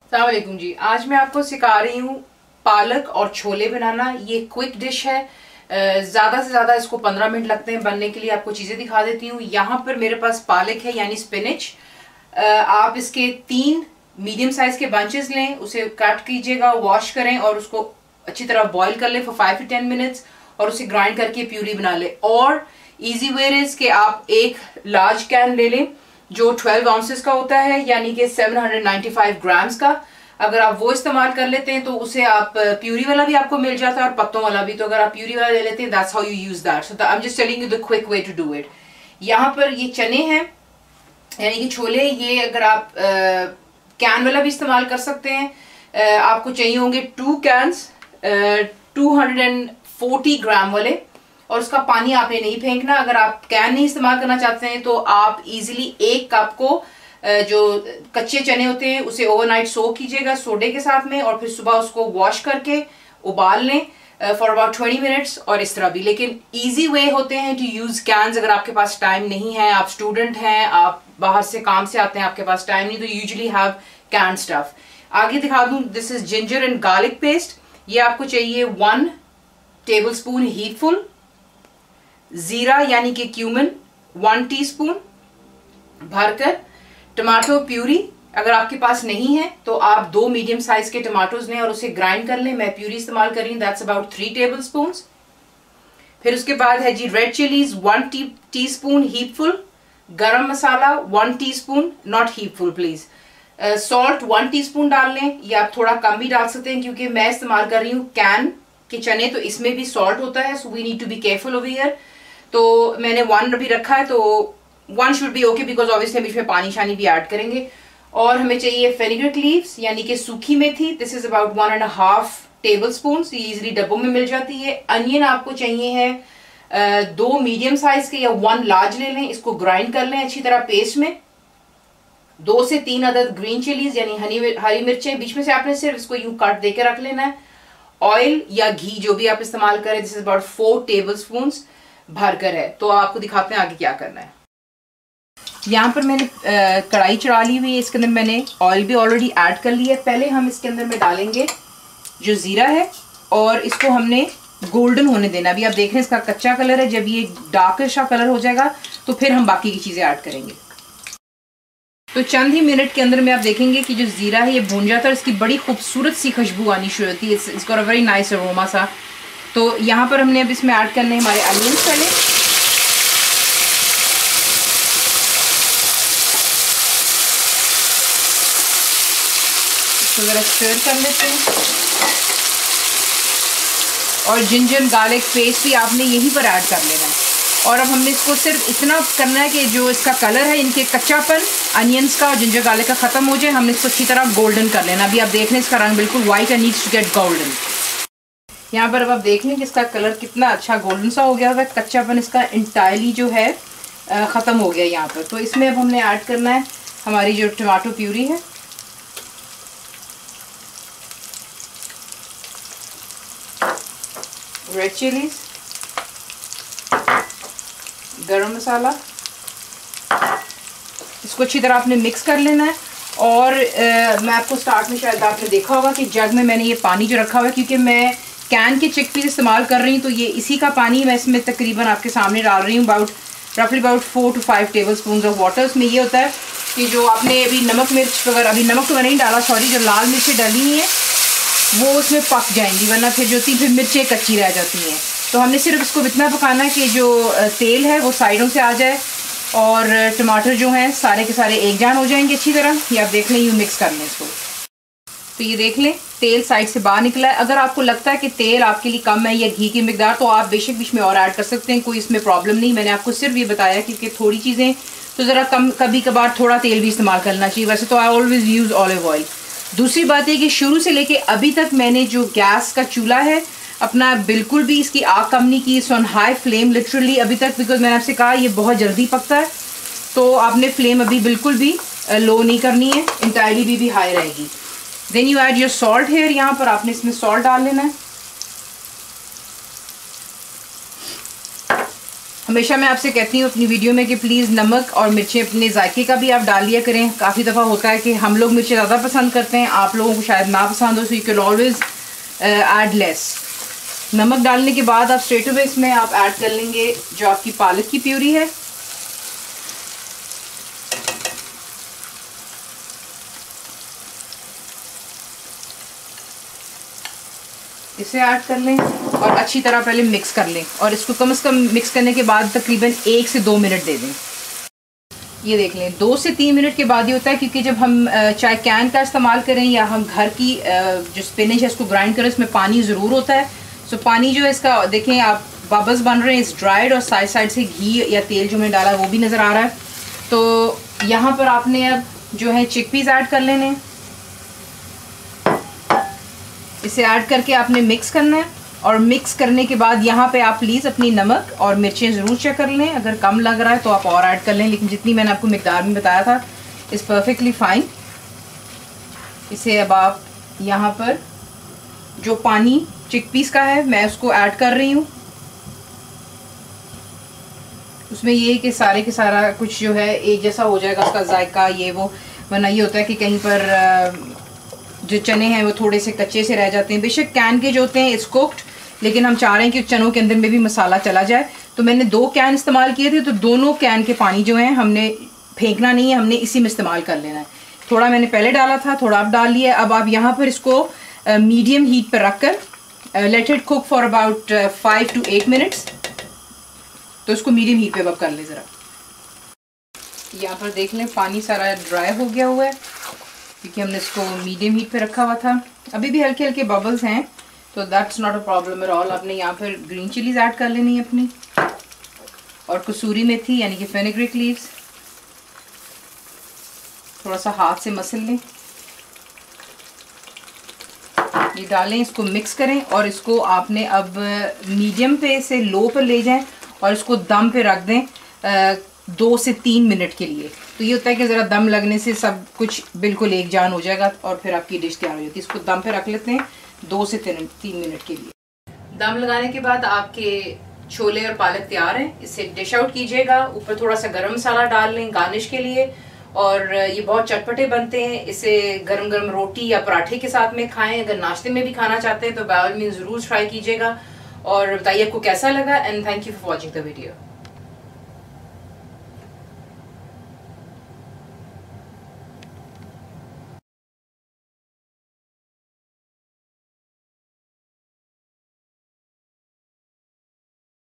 अस्सलाम वालेकुम जी। आज मैं आपको सिखा रही हूँ पालक और छोले बनाना। ये क्विक डिश है, ज़्यादा से ज़्यादा इसको 15 मिनट लगते हैं बनने के लिए। आपको चीज़ें दिखा देती हूँ। यहाँ पर मेरे पास पालक है यानी स्पिनच। आप इसके 3 मीडियम साइज के बंचेस लें, उसे कट कीजिएगा, वॉश करें और उसको अच्छी तरह बॉईल कर लें फॉर 5 to 10 मिनट्स और उसे ग्राइंड करके प्यूरी बना लें। और ईजी वे इज कि आप एक लार्ज कैन ले लें जो 12 आउंसेस का होता है यानी कि 795 ग्राम्स का। अगर आप वो इस्तेमाल कर लेते हैं तो उसे आप प्यूरी वाला भी आपको मिल जाता है और पत्तों वाला भी। तो अगर आप प्यूरी वाला ले लेते हैं, that's how you use that. So I am just telling you the quick way to do it. यहाँ पर ये चने हैं यानी कि छोले। ये अगर आप कैन वाला भी इस्तेमाल कर सकते हैं। आपको चाहिए होंगे 2 कैन्स 240 ग्राम वाले, और उसका पानी आपने नहीं फेंकना। अगर आप कैन नहीं इस्तेमाल करना चाहते हैं तो आप इजीली 1 कप को जो कच्चे चने होते हैं उसे ओवरनाइट सोक कीजिएगा सोडे के साथ में, और फिर सुबह उसको वॉश करके उबाल लें फॉर अबाउट 20 मिनट्स। और इस तरह भी, लेकिन इजी वे होते हैं टू यूज कैन्स। अगर आपके पास टाइम नहीं है, आप स्टूडेंट हैं, आप बाहर से काम से आते हैं, आपके पास टाइम नहीं, तो यूजुअली हैव कैन स्टफ। आगे दिखा दूं, this is ginger and garlic paste. ये आपको चाहिए 1 टेबल स्पून हीटफुल। जीरा यानी कि क्यूमिन 1 टीस्पून भरकर। टमाटो प्यूरी अगर आपके पास नहीं है तो आप 2 मीडियम साइज के टमाटोज लें और उसे ग्राइंड कर लें। मैं प्यूरी इस्तेमाल कर रही हूँ, दैट्स अबाउट 3 टेबल स्पून। फिर उसके बाद है जी red chillies 1 teaspoon heapful. Garam masala 1 teaspoon, not heapful please. Salt 1 teaspoon डाल लें, या आप थोड़ा कम भी डाल सकते हैं क्योंकि मैं इस्तेमाल कर रही हूँ कैन के चने, तो इसमें भी सॉल्ट होता है, so we need to be careful over here. तो मैंने 1 भी रखा है, तो 1 should be okay because obviously हम इसमें पानी शानी भी ऐड करेंगे। और हमें चाहिए फेनिग्रिक लीव्स यानी कि सूखी मेथी, this is about 1.5 tablespoon. ये इजिली डब्बों में मिल जाती है। अनियन आपको चाहिए है 2 मीडियम साइज के या 1 लार्ज ले लें, इसको ग्राइंड कर लें अच्छी तरह पेस्ट में। 2 से 3 अदद ग्रीन चिलीज यानी हरी मिर्चें, बीच में से आपने सिर्फ इसको यूं काट देके रख लेना है। ऑयल या घी जो भी आप इस्तेमाल करें, this is about 4 table spoon भरकर है। तो आपको दिखाते हैं आगे क्या करना है। यहाँ पर मैंने कढ़ाई चढ़ा ली हुई है, इसके अंदर मैंने ऑयल भी ऑलरेडी ऐड कर लिया है। पहले हम इसके अंदर में डालेंगे जो जीरा है और इसको हमने गोल्डन होने देना। अभी आप देख रहे हैं इसका कच्चा कलर है, जब ये डार्कर सा कलर हो जाएगा तो फिर हम बाकी की चीजें ऐड करेंगे। तो चंद ही मिनट के अंदर में आप देखेंगे कि जो जीरा है ये भून जाता है और इसकी बड़ी खूबसूरत सी खुशबू आनी शुरू होती है। इसका वेरी नाइस अरोमा सा। तो यहाँ पर हमने अब इसमें ऐड करने हैं हमारे अनियंस। पहले इसको ज़रा स्टर कर लेते हैं। और जिंजर गार्लिक पेस्ट भी आपने यहीं पर ऐड कर लेना है। और अब हमने इसको सिर्फ इतना करना है कि जो इसका कलर है, इनके कच्चापन अनियंस का और जिंजर गार्लिक का ख़त्म हो जाए। हमने इसको अच्छी तरह गोल्डन कर लेना। अभी आप देख लें इसका रंग बिल्कुल white and needs to get golden. यहाँ पर अब आप देख लें कि इसका कलर कितना अच्छा गोल्डन सा हो गया है। कच्चापन इसका इंटायरली जो है ख़त्म हो गया यहाँ पर। तो इसमें अब हमने ऐड करना है हमारी जो टमाटो प्यूरी है। रेड चिलीज, गरम मसाला, इसको अच्छी तरह आपने मिक्स कर लेना है। और मैं आपको स्टार्ट में शायद आपने देखा होगा कि जग में मैंने ये पानी जो रखा हुआ है, क्योंकि मैं कैन के चिकपीस इस्तेमाल कर रही हूँ तो ये इसी का पानी मैं इसमें तकरीबन आपके सामने डाल रही हूँ। रफली about 4 to 5 table spoon of water. इसमें ये होता है कि जो आपने अभी नमक मिर्च वगैरह, अभी नमक तो मैंने नहीं डाला सॉरी, जो लाल मिर्चें डली हुई हैं वो उसमें पक जाएंगी, वरना फिर जो थी फिर मिर्चें कच्ची रह जाती हैं। तो हमने सिर्फ इसको इतना पकाना है कि जो तेल है वो साइडों से आ जाए और टमाटर जो हैं सारे के सारे एक जान हो जाएंगे अच्छी तरह। ये आप देख लें, यूँ मिक्स कर लें इसको। तो ये देख लें तेल साइड से बाहर निकला है। अगर आपको लगता है कि तेल आपके लिए कम है या घी की मिकदार, तो आप बेशक बीच में और ऐड कर सकते हैं, कोई इसमें प्रॉब्लम नहीं। मैंने आपको सिर्फ ये बताया क्योंकि थोड़ी चीज़ें तो ज़रा कम, कभी कभार थोड़ा तेल भी इस्तेमाल करना चाहिए। वैसे तो I always use olive oil. दूसरी बात है कि शुरू से लेके अभी तक मैंने जो गैस का चूल्हा है अपना बिल्कुल भी इसकी आग कम नहीं की, ऑन हाई फ्लेम लिटरली अभी तक, बिकॉज मैंने आपसे कहा ये बहुत जल्दी पकता है। तो आपने फ्लेम अभी बिल्कुल भी लो नहीं करनी है, इंटायरली भी हाई रहेगी। Then you add your salt here. यहाँ पर आपने इसमें सॉल्ट डाल लेना है। हमेशा मैं आपसे कहती हूँ अपनी वीडियो में कि प्लीज़ नमक और मिर्चें अपने जायके का भी आप डाल लिया करें। काफ़ी दफ़ा होता है कि हम लोग मिर्चें ज़्यादा पसंद करते हैं, आप लोगों को शायद ना पसंद हो, so you can always add less. नमक डालने के बाद आप स्ट्रेट अवे इसमें आप ऐड कर लेंगे जो आपकी पालक की प्यूरी है। इसे ऐड कर लें और अच्छी तरह पहले मिक्स कर लें, और इसको कम से कम मिक्स करने के बाद तकरीबन 1 से 2 मिनट दे दें। ये देख लें 2 से 3 मिनट के बाद ही होता है, क्योंकि जब हम चाहे कैन का इस्तेमाल करें या हम घर की जो स्पिनच है इसको ग्राइंड करें, इसमें पानी ज़रूर होता है। सो पानी जो है इसका देखें आप, बबल्स बन रहे हैं, इस ड्राइड, और साइड साइड से घी या तेल जो मैंने डाला है वो भी नज़र आ रहा है। तो यहाँ पर आपने अब जो है चिकपीस ऐड कर लेने, इसे ऐड करके आपने मिक्स करना है, और मिक्स करने के बाद यहाँ पे आप प्लीज़ अपनी नमक और मिर्चें ज़रूर चेक कर लें। अगर कम लग रहा है तो आप और ऐड कर लें, लेकिन जितनी मैंने आपको मिकदार में बताया था इज़ परफेक्टली फाइन। इसे अब आप यहाँ पर जो पानी चिकपीस का है मैं उसको ऐड कर रही हूँ। उसमें ये कि सारे के सारा कुछ जो है एक जैसा हो जाएगा उसका जायका, ये वो, वरना ये होता है कि कहीं पर जो चने हैं वो थोड़े से कच्चे से रह जाते हैं। बेशक कैन के जो होते हैं इट्स कुक्ड, लेकिन हम चाह रहे हैं कि चनों के अंदर में भी मसाला चला जाए। तो मैंने 2 कैन इस्तेमाल किए थे, तो दोनों कैन के पानी जो है हमने फेंकना नहीं है, हमने इसी में इस्तेमाल कर लेना है। थोड़ा मैंने पहले डाला था, थोड़ा अब डाल लिया। अब आप यहाँ पर इसको मीडियम हीट पर रख कर let it cook for about 5 to 8 minutes. तो इसको मीडियम हीट पे अब कर लें ज़रा। यहाँ पर देख लें पानी सारा ड्राई हो गया हुआ है, क्योंकि हमने इसको मीडियम हीट पे रखा हुआ था। अभी भी हल्के हल्के बबल्स हैं, तो that's not a problem at all. आपने यहाँ पर ग्रीन चिलीज ऐड कर लेनी है अपनी, और कसूरी मेथी यानी कि फेनुग्रीक लीव्स थोड़ा सा हाथ से मसल लें, ये डालें, इसको मिक्स करें, और इसको आपने अब मीडियम पे से लो पर ले जाएं और इसको दम पे रख दें 2 से 3 मिनट के लिए। तो ये होता है कि ज़रा दम लगने से सब कुछ बिल्कुल एक जान हो जाएगा और फिर आपकी डिश तैयार हो जाती है। इसको दम पे रख लेते हैं 2 से 3 मिनट के लिए। दम लगाने के बाद आपके छोले और पालक तैयार हैं। इसे डिश आउट कीजिएगा, ऊपर थोड़ा सा गरम मसाला डाल लें गार्निश के लिए, और ये बहुत चटपटे बनते हैं। इसे गरम गरम रोटी या पराठे के साथ में खाएं। अगर नाश्ते में भी खाना चाहते हैं तो बाय ऑल मीन ज़रूर ट्राई कीजिएगा, और बताइए आपको कैसा लगा। And thank you for watching the video.